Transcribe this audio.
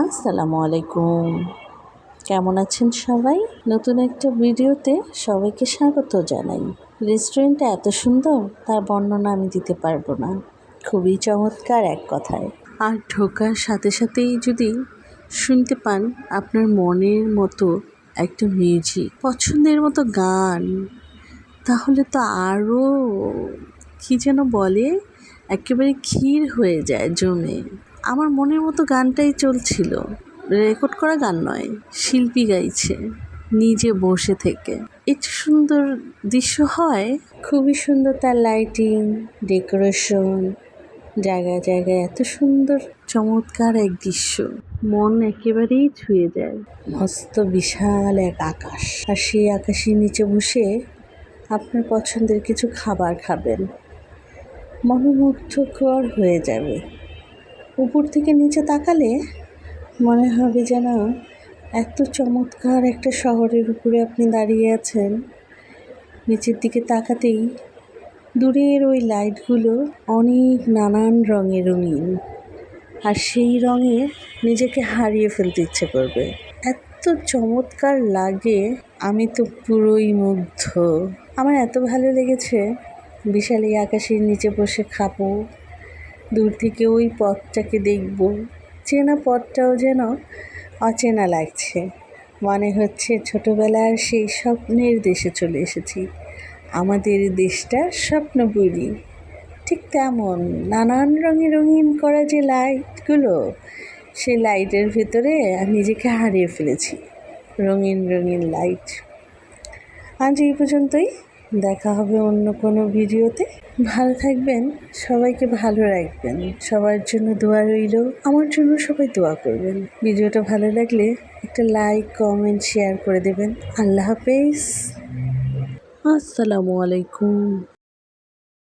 আসসালামু আলাইকুম। কেমন আছেন সবাই? নতুন একটা ভিডিওতে সবাইকে স্বাগত জানাই। রেস্টুরেন্টটা এত সুন্দর তার বর্ণনা আমি দিতে পারবো না। খুবই চমৎকার এক কথায়। আর ঢোকার সাথে সাথেই যদি শুনতে পান আপনার মনের মতো একটা মিউজিক, পছন্দের মতো গান, তাহলে তো আরও কি যেন বলে, একেবারে ক্ষীর হয়ে যায় জমে। আমার মনের মতো গানটাই চলছিল, রেকর্ড করা গান নয়, শিল্পী গাইছে নিজে বসে থেকে। এত সুন্দর দৃশ্য হয়, খুবই সুন্দর তার লাইটিং, ডেকোরেশন, জায়গায় জায়গায় এত সুন্দর চমৎকার এক দৃশ্য, মন একেবারেই ছুঁয়ে যায়। মস্ত বিশাল এক আকাশ, আর সেই আকাশের নিচে বসে আপনার পছন্দের কিছু খাবার খাবেন, মনোমুগ্ধকর হয়ে যাবে। উপর থেকে নিচে তাকালে মনে হবে যেন এত চমৎকার একটা শহরের উপরে আপনি দাঁড়িয়ে আছেন। নিচের দিকে তাকাতেই দূরের ওই লাইটগুলো অনেক নানান রঙে রঙিন, আর সেই রঙে নিজেকে হারিয়ে ফেলতে ইচ্ছে করবে। এত চমৎকার লাগে, আমি তো পুরোই মুগ্ধ। আমার এত ভালো লেগেছে, বিশাল এই আকাশের নিচে বসে খাবো, দূর থেকে ওই পথটাকে দেখব, চেনা পথটাও যেন অচেনা লাগছে। মনে হচ্ছে ছোটোবেলার সেই স্বপ্নের দেশে চলে এসেছি। আমাদের দেশটা স্বপ্নপুরী। ঠিক তেমন নানান রঙে রঙিন করা যে লাইটগুলো, সেই লাইটের ভেতরে নিজেকে হারিয়ে ফেলেছি। রঙিন রঙিন লাইট। আজ এই পর্যন্তই, দেখা হবে অন্য কোনো ভিডিওতে। ভালো থাকবেন, সবাইকে ভালো রাখবেন, সবার জন্য দোয়া রইল। আমার জন্য সবাই দোয়া করবেন। ভিডিওটা ভালো লাগলে একটা লাইক, কমেন্ট, শেয়ার করে দেবেন। আল্লাহ হাফেজ। আসসালামু আলাইকুম।